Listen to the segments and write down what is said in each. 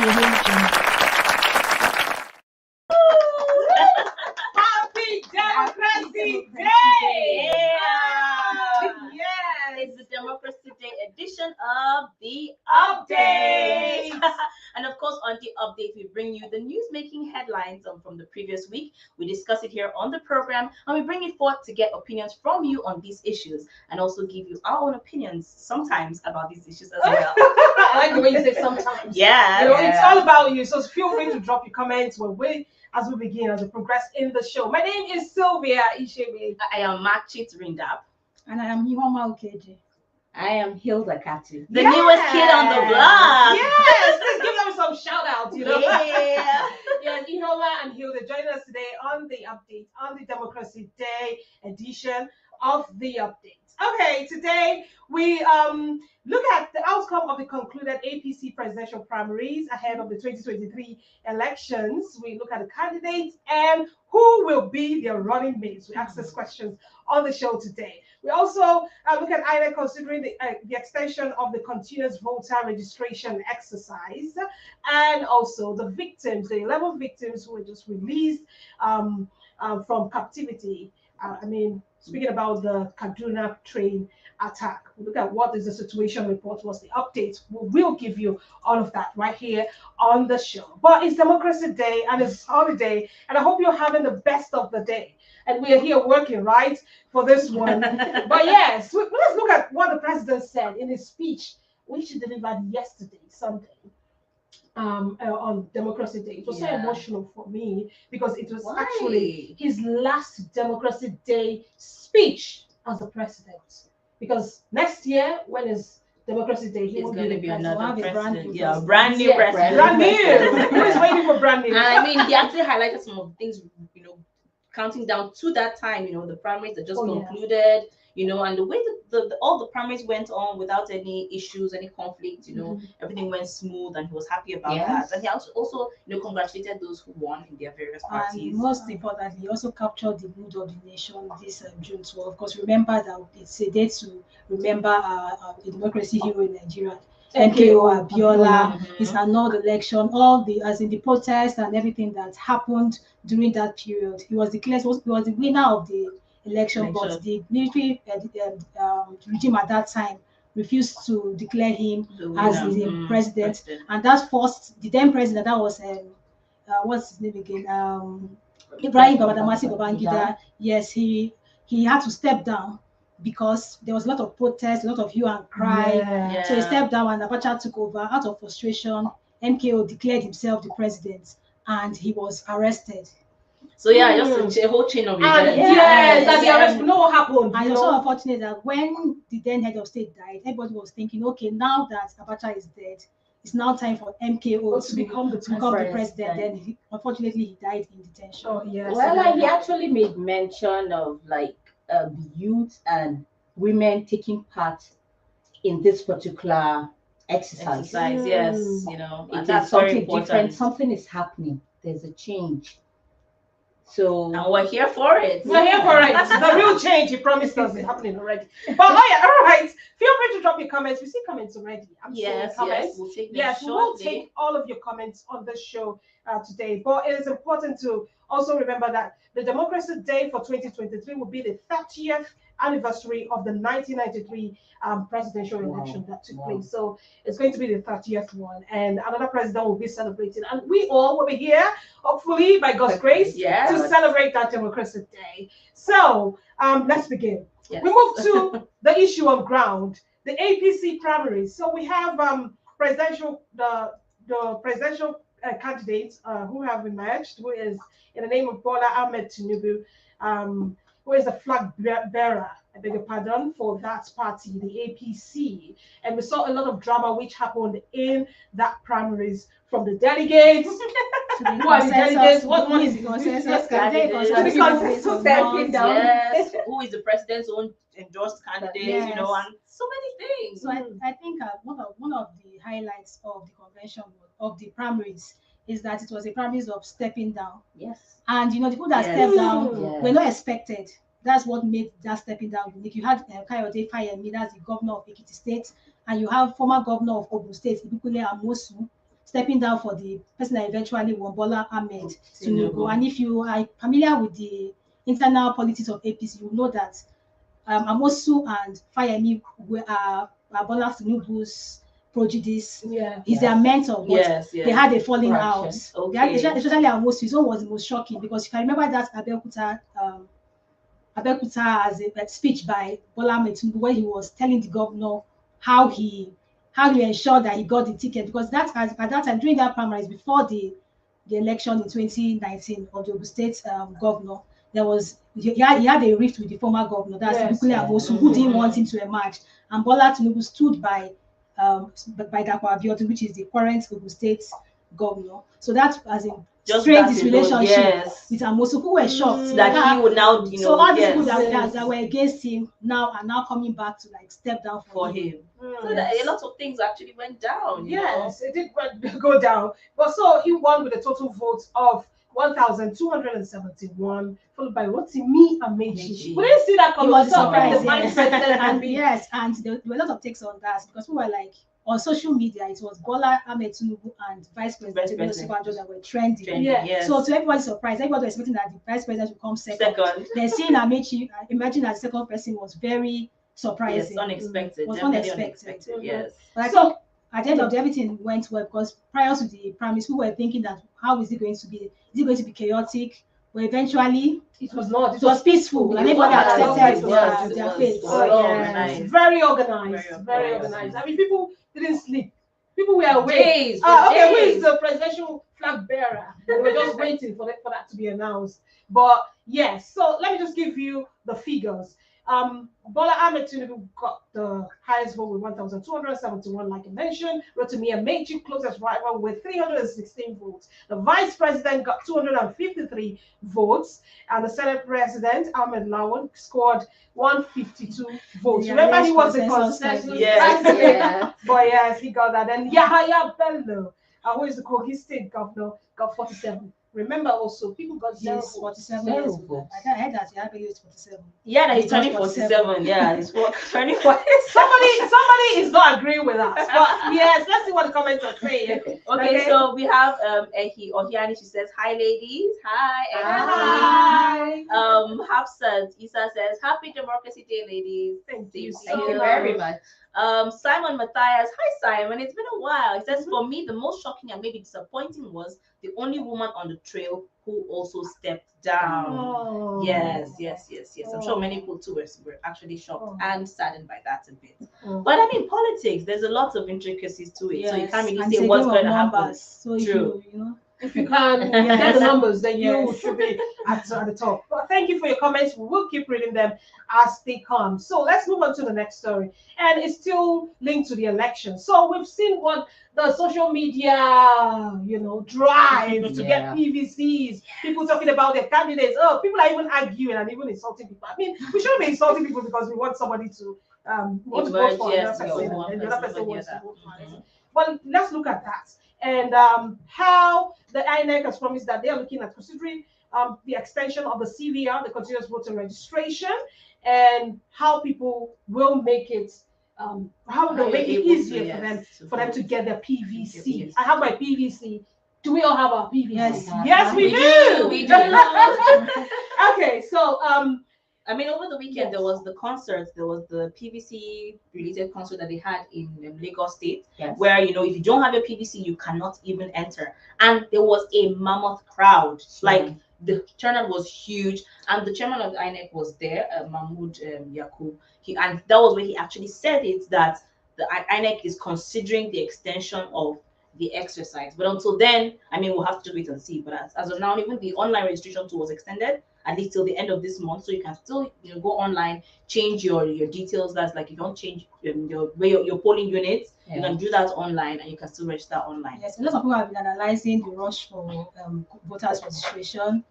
Happy Democracy Day! Yeah. Yes. It's the Democracy Day edition of the update. And of course, on the update, we bring you the news-making headlines from the previous week. We discuss it here on the program, and we bring it forth to get opinions from you on these issues, and also give you our own opinions sometimes about these issues as well. I like the way you say sometimes. Yeah, It's all about you. So feel free to drop your comments as we begin, as we progress in the show. My name is Sylvia Ishegbe. I am Makcit Rindap. And I am Ihuoma Ukeje. I am Hilda Katu. The newest kid on the block. Yes, let's give them some shout outs, Yeah. Yes, Ihuoma and Hilda join us today on the update, on the Democracy Day edition of the update. Okay, today we look at the outcome of the concluded APC Presidential Primaries ahead of the 2023 elections. We look at the candidates and who will be their running mates. We ask these questions on the show today. We also look at INEC considering the extension of the continuous voter registration exercise, and also the victims, the 11 victims who were just released from captivity. Speaking about the Kaduna train attack, we look at what is the situation report, what's the update. We'll give you all of that right here on the show. But it's Democracy Day and it's holiday, and I hope you're having the best of the day. And we are here working, right, for this one. But yes, let's look at what the president said in his speech, which he delivered yesterday, Sunday, on Democracy Day. It was so emotional for me because it was actually his last Democracy Day speech as the president. Because next year, when is Democracy Day, It's going to be another president. Brand Brand new president. Brand new. Who is waiting for brand new? And I mean, he actually highlighted some of the things, counting down to that time, the primaries that just concluded, and the way that all the primaries went on without any issues, any conflict, everything went smooth, and he was happy about that. And he also congratulated those who won in their various parties. And most importantly, he also captured the mood of the nation this June 12. Of course, remember that it's a day to remember a democracy hero in Nigeria. MKO Abiola is annulled election, as in the protest and everything that happened during that period. He was declared, he was the winner of the election, but the military regime at that time refused to declare him as the president, and that forced the then president, that was what's his name again, Ibrahim Babangida. Yes, he had to step down because there was a lot of protest, a lot of hue and cry. So he stepped down and Abacha took over. Out of frustration, MKO declared himself the president and he was arrested. So just a whole chain of events. That the arrest, we know what happened. And it was so unfortunate that when the then head of state died, everybody was thinking, okay, now that Abacha is dead, it's now time for MKO to become the president. Then unfortunately he died in detention. Well, he actually made mention of the youth and women taking part in this particular exercise. Yes, it that's is something important. different. Something is happening. There's a change. So and we're here for it. We're here for it. The real change he promised us is happening already. But all right. Feel free to drop your comments. We see comments already. Yes, we'll take them we will take all of your comments on this show today. But it is important to also remember that the Democracy Day for 2023 will be the 30th anniversary of the 1993 presidential election that took place. So it's going to be the 30th one, and another president will be celebrated, and we all will be here, hopefully by God's grace, to celebrate that Democracy Day. So let's begin. We move to the issue on ground, the APC primaries. So we have the presidential candidates who have emerged, who is in the name of Bola Ahmed Tinubu, who is the flag bearer, I beg your pardon, for that party, the APC. And we saw a lot of drama which happened in that primaries, from the delegates who are the delegates, what one is the consensus candidate, who is the president's own endorsed candidate, and so many things. So I think one of the highlights of the convention of the primaries is that it was a primaries of stepping down. And the people that stepped down were not expected. That's what made that stepping down unique. You had Kayode Fayemi, that's the governor of Ekiti State, and you have former governor of Ogun State, Ibukule Amosu, stepping down for the person that eventually won, Bola Ahmed Tinubu. Tinubu. And if you are familiar with the internal politics of APC, you know that Amosu and Fayemi are Bola Tinubu's prejudice. Yeah. He's their mentor, but Yes, yes. they had a falling out. Correction. They had, Okay. especially Amosu, his own was the most shocking, because if I remember that Abeokuta as a speech by Bola Ahmed Tinubu, where he was telling the governor how he ensured that he got the ticket, because at that time during that primaries before the election in 2019 of the Ogun State governor, there was he had a rift with the former governor, that's Bukule Amosu, who didn't want him to emerge, and Bola Tinubu stood by Dapo Abiodun, which is the current Ogun State governor. So that as in Just strained that his alone, relationship yes. with Amosu, who were shocked That he would now, you know, so all these yes, people that were against him now are now coming back to like step down for him. him. So that a lot of things actually went down. You Yes, it did go down. But so he won with a total vote of 1,271, followed by Rotimi Amechi. We didn't see that It coming. was a So maybe surprise, the vice yes. president And and yes, and there were a lot of takes on that, because we were like on social media, it was Bola Ahmed Tinubu and Vice President Obasanjo that were trending. Yeah. So to everybody's surprise, everybody was expecting that the Vice President would come second. Then seeing Amechi, imagine as second person was very surprising. Yes, unexpected. It was definitely unexpected. Yes. But I think at the end of the everything went well, because prior to the primaries, we were thinking that how is it going to be? Is it going to be chaotic? But eventually, it was not. it was peaceful, and everybody accepted their fate. Very organized. Very organized. I mean, people didn't sleep. People were awake. Okay, who is the presidential flag bearer? They were just waiting for that to be announced. But yes, so let me just give you the figures. Bola Ahmed Tinubu got the highest vote with 1,271, like I mentioned. Rotimi Amechi, closest rival, with 316 votes. The vice president got 253 votes, and the Senate president, Ahmed Lawan, scored 152 votes. Yeah, Remember, yes, he was the consensus consensus Yes. president. But yes, he got that. And Yahaya Bello, who is the Kogi State governor, got 47. Remember also, people got zero votes. 47 Zero years. votes. I heard that Yahaya is 47. Yeah, that he's He's turning 47. Yeah, he's turning 47. Somebody is not agreeing with us. But yes, let's see what the comments are saying. Okay, so we have Ehi Ohiani. She says, "Hi, ladies. Hi, Hi. Hafsat Isa says, "Happy Democracy Day, ladies." Thank you Thank Thank so you much. very much. Simon Matthias, hi Simon, it's been a while. He says, "For me, the most shocking and maybe disappointing was the only woman on the trail who also stepped down." Oh. Yes. I'm sure many people too were actually shocked and saddened by that a bit. But I mean, politics, there's a lot of intricacies to it, so you can't really say what's going to happen. So True. If you can get the numbers, then you should be at the top. But thank you for your comments. We will keep reading them as they come. So let's move on to the next story. And it's still linked to the election. So we've seen what the social media, drive to get PVCs. People talking about their candidates. Oh, people are even arguing and even insulting people. I mean, we shouldn't be insulting people because we want somebody to vote for another person, and the other person wants to vote for another. Well, let's look at that. And how the INEC has promised that they are looking at considering the extension of the CVR, the continuous voter registration, and how people will make it, how they'll make it easier for them to get their PVC. I have my PVC. Do we all have our PVC? Yes, we do. We do. Okay, so I mean, over the weekend there was the concert. There was the PVC related concert that they had in Lagos State, where if you don't have a PVC, you cannot even enter. And there was a mammoth crowd. Like the turnout was huge, and the chairman of the INEC was there, Mahmoud Yakub. And that was where he actually said it, that the INEC is considering the extension of the exercise. But until then, I mean, we'll have to wait and see. But as of now, even the online registration tool was extended at least till the end of this month, so you can still go online, change your details. That's like, you don't change your polling units, you can do that online, and you can still register online. Yes, a lot of people have been analyzing the rush for voters registration.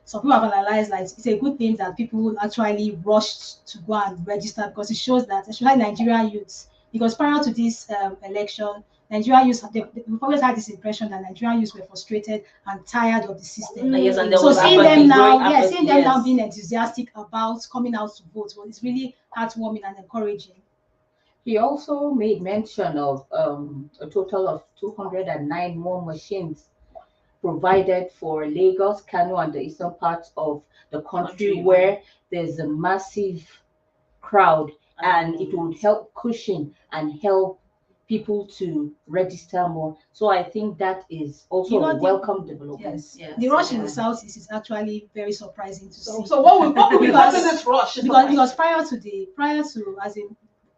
Some people have analyzed that it's a good thing that people actually rushed to go and register, because it shows that, especially Nigerian youths, because prior to this election, Nigerian youth, we've always had this impression that Nigerian youth were frustrated and tired of the system. Yes, and so seeing them now being enthusiastic about coming out to vote, well, it's really heartwarming and encouraging. He also made mention of a total of 209 more machines provided for Lagos, Kano, and the eastern parts of the country where there's a massive crowd, and it would help cushion and help people to register more. So I think that is also a welcome development. Yes. The rush in the south is actually very surprising to see. So what will be causing this rush? Because prior to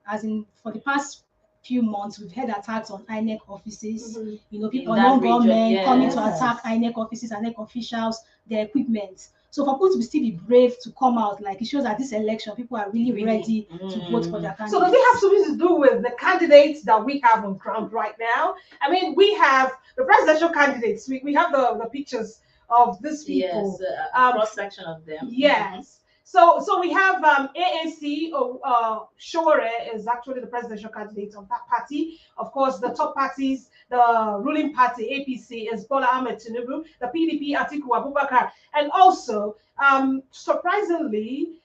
as in for the past few months, we've had attacks on INEC offices. You know, people, non-government coming to attack INEC offices, INEC officials, their equipment. So for people to still be brave to come out, like, it shows that this election, people are really ready to vote for their candidates. So does it have something to do with the candidates that we have on ground right now? I mean, we have the presidential candidates. We have the pictures of these people. Yes, a cross section of them. Yes. So we have AAC, Shore is actually the presidential candidate of that party. Of course, the top parties, the ruling party, APC, is Bola Ahmed Tinubu, the PDP, Atiku Abubakar, and also, surprisingly,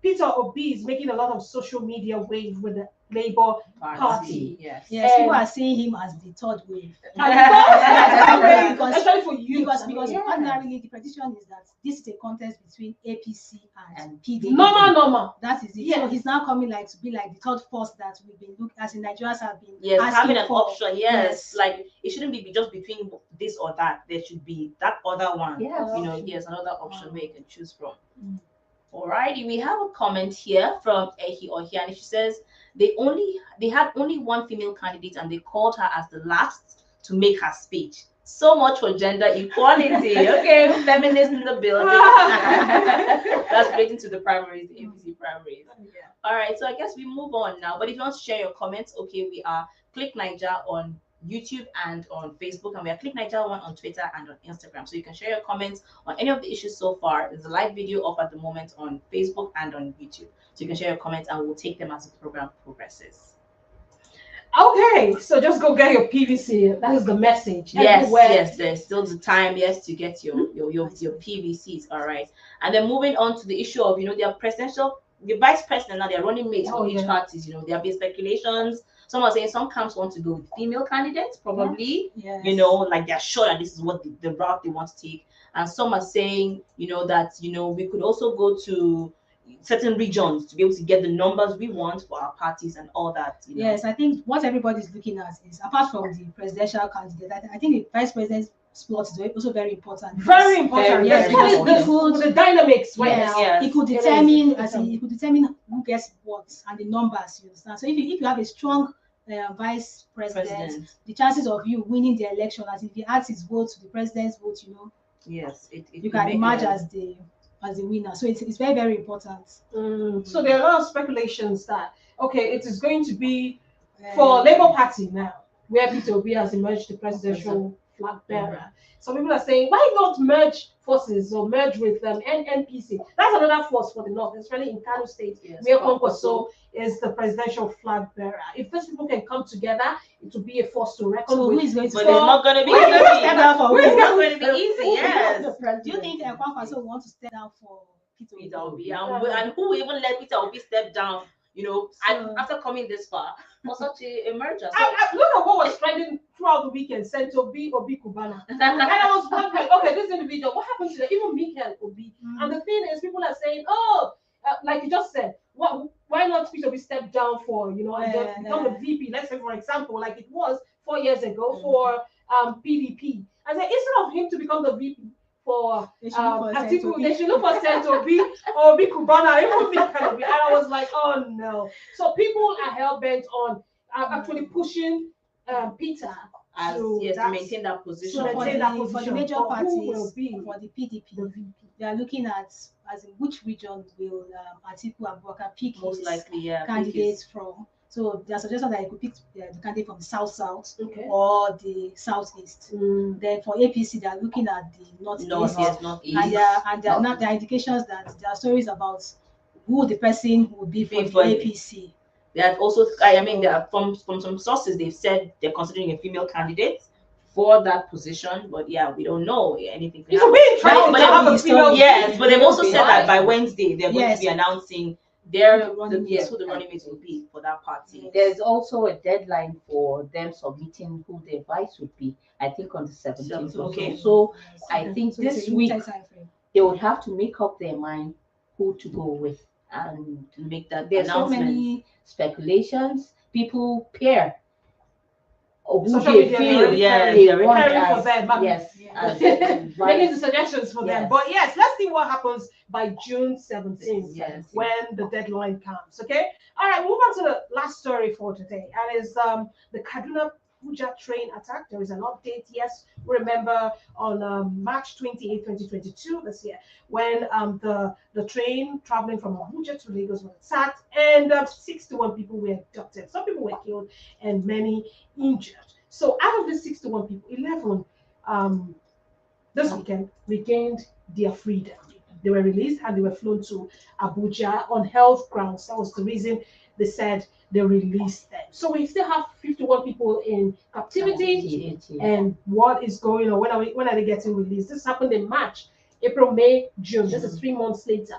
Peter Obi is making a lot of social media wave with the Labour Party. Yes, people are seeing him as the third wave. Especially for you. Because ordinarily the prediction is that this is a contest between APC and PDP. Normal. That is it. Yes. So he's now coming like to be like the third force that we've been looking as in Nigerians have been. Yes, having an for. option. Yes, like it shouldn't be just between this or that. There should be that other one. Yes. You know, yes, another option where you can choose from. Alrighty, we have a comment here from Ehi Ohiani. She says they had only one female candidate and they called her as the last to make her speech. So much for gender equality. Okay, feminists in the building. That's relating to the primaries, the APC primaries. Yeah. All right, so I guess we move on now. But if you want to share your comments, okay, we are Click Niger on YouTube and on Facebook, and we are Click Niger One on Twitter and on Instagram. So you can share your comments on any of the issues so far. There's a live video up at the moment on Facebook and on YouTube. So you can share your comments and we'll take them as the program progresses. Okay, so just go get your PVC. That is the message. Yes, there's still the time, yes, to get your PVCs. All right. And then moving on to the issue of, the vice president now, they're running mates for each parties. There have been speculations. Some are saying some camps want to go with female candidates, probably. Yes. Like they're sure that this is what the route they want to take. And some are saying, that we could also go to certain regions to be able to get the numbers we want for our parties and all that. Yes, I think what everybody's looking at is, apart from the presidential candidate, I think the vice president's slot is also very important. Very important. Yes, because the dynamics right now. Yes. It could determine who gets what and the numbers. You understand? So if you have a strong vice president, the chances of you winning the election, as if he adds his vote to the president's vote, yes, you can emerge as the winner. So it's very, very important. So there are a lot of speculations that it is going to be for Labour Party now, where Peter Obi has emerged the presidential flag bearer. Some people are saying, why not merge forces or merge with NNPC? That's another force for the north, especially in Kano State, where Kwankwaso is the presidential flag bearer. If these people can come together, it will be a force to reckon with. Who is going to? But it's not going to be easy. It's not going to be easy. Yes. Do you think Kwankwaso want to step down for Peter Obi? And who will even let Peter Obi step down? After coming this far, for such a merger. I look at what was trending throughout the weekend, sent Obi Kubana. And I was wondering, this individual, what happened to them? Even Mikel Obi. And the thing is, people are saying, like you just said, why not Peter Obi step down for, and become the VP, let's say, for example, like it was 4 years ago for PDP. And then instead of him to become the VP, for they should look for Sent Obi or Obi Kubana, even Mikel Obi. And I was like, oh no. So people are hell bent on actually pushing Peter to maintain that position. So for the major parties, for the PDP, they are looking at as in which region will Atiku Abubakar pick most likely candidates from. So there's a suggestion that you could pick the candidate from the south or the southeast. Then for APC, they are looking at the northeast. And there are indications that there are stories about who the person will be for the APC. They are also, there are from some sources they've said they're considering a female candidate for that position, but we don't know anything. It's a bit trying to have a female. Yes, but they've also said that by Wednesday they're going to be announcing yes, who the running mates will be for that party. There's also a deadline for them submitting who their vice would be. I think on the 17th. Okay. So I think So it's this a week limited time frame. they would have to make up their mind who to go with, and Make that there's so announcement. many speculations. People pair who Social they media, feel they're yeah, they they're want caring for as, them. yes, Yeah. as Making vice. the suggestions for them. Yes. But yes, let's see what happens by June 17th Yes. when the deadline comes. Okay. All right. Move on to the last story for today, and is the Kaduna-Abuja train attack. There is an update. Yes, we remember on March 28, 2022, this year, when the train traveling from Abuja to Lagos was attacked, and 61 people were abducted. Some people were killed, and many injured. So out of the 61 people, 11 this weekend regained their freedom. They were released and they were flown to Abuja on health grounds. That was the reason they said they released them. So we still have 51 people in captivity. And what is going on? When are they getting released? This happened in March, April, May, June. This is 3 months later,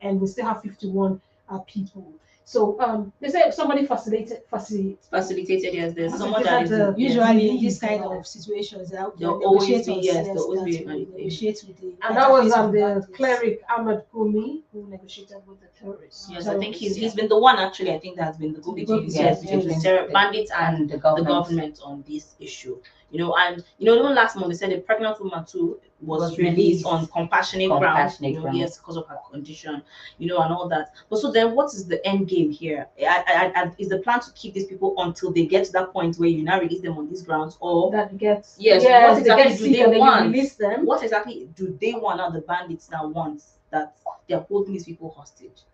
and we still have 51 people. So they say somebody facilitated. Yes, there's someone Facilitated that is the- Usually in Yes. this kind of situations, There'll always be, yes, there'll always be that will anything. negotiate with the And that was interface of the bandits. cleric Ahmed Gumi who negotiated with the terrorists. Yes, I think he's been the one actually. I think that has been the go-between, Yes, between yes. the bandits and the the government on this issue. And even last month they said a pregnant woman too was released on compassionate grounds. Compassionate Yes, because of her condition, and all that. But so then, what is the end game here? Is the plan to keep these people until they get to that point where you now release them on these grounds, or That gets yes, yes, what exactly they get do sick they and then you want? release them. What exactly do they want now? The bandits now want that they're holding these people hostage.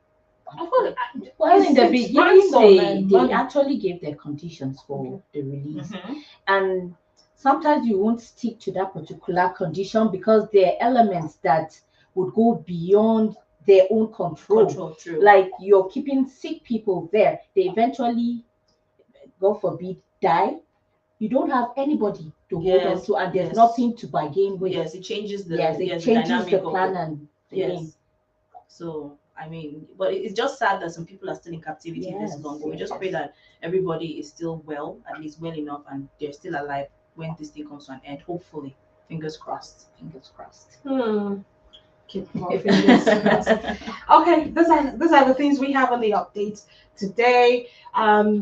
Well, in the It's beginning, ransom and they money. actually gave their conditions for the release, and sometimes you won't stick to that particular condition because there are elements that would go beyond their own control. True. Like you're keeping sick people there, they eventually, God forbid, die. You don't have anybody to hold on to, and there's nothing to bargain with. Yes, it changes the it changes dynamic the of plan and the game. yes. So but it's just sad that some people are still in captivity this long. But we just pray that everybody is still well, at least well enough, and they're still alive when this thing comes to an end. Hopefully, fingers crossed. Fingers crossed. Keep more fingers crossed. Okay, these are the things we have on the update today.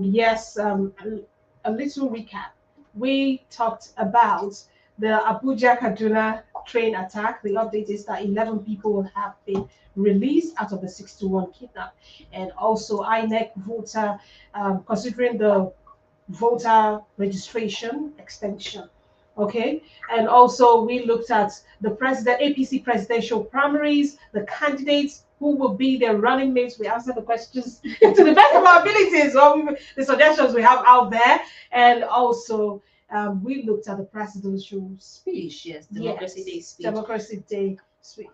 Yes, a little recap. We talked about the Abuja Kaduna train attack. The update is that 11 people have been released out of the 61 kidnapped, and also INEC voter considering the voter registration extension. Okay, and also we looked at the APC presidential primaries, the candidates who will be their running mates. We answered the questions to the best of our abilities, or the suggestions we have out there, and also we looked at the presidential speech. Yes, Democracy Day speech. Democracy Day speech.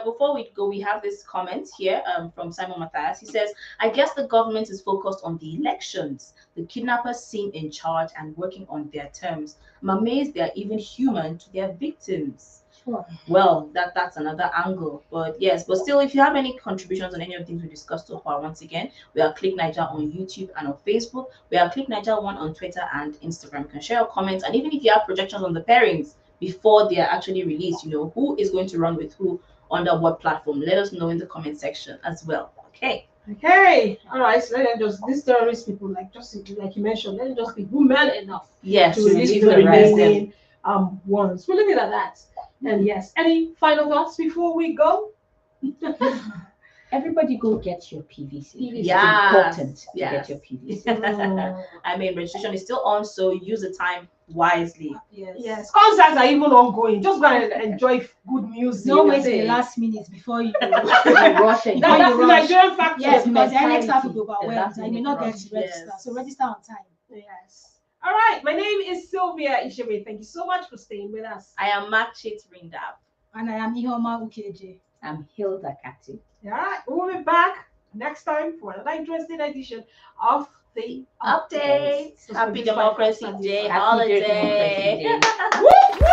Before we go, we have this comment here from Simon Matthias. He says, I guess the government is focused on the elections. The kidnappers seem in charge and working on their terms. I'm amazed they're even human to their victims. Sure. Well, that's another angle. But yes, but still, if you have any contributions on any of the things we discussed so far, once again, we are Click Niger on YouTube and on Facebook. We are Click Niger 1 on Twitter and Instagram. You can share your comments, and even if you have projections on the pairings before they are actually released, who is going to run with who under what platform, let us know in the comment section as well. Okay, all right, so let them just, these terrorist people, like you mentioned, let them just be women enough yes, to release the remaining ones. We're looking at that. And yes, any final thoughts before we go? Everybody go get your PVC. It's Yes, important to yes. get your PVC. I mean, registration is still on, so use the time wisely. Yes, concerts are even ongoing. Just go and enjoy good music. Don't wait till it. the last minute before you Rush and Before That's you the rush. Nigerian factor. Yes, because the mentality, next have to go the overwhelmed last and you may not minute get to rush. register. Yes. So register on time. Yes. All right, my name is Sylvia Ishegbe. Thank you so much for staying with us. I am Makcit Rindap. And I am Ihuoma Ukeje. I'm Hilda Katu. All right, we'll be back next time for another interesting edition of the Update. So Happy this is my Democracy first Day time. Happy holiday. Democracy Day. Woo, woo.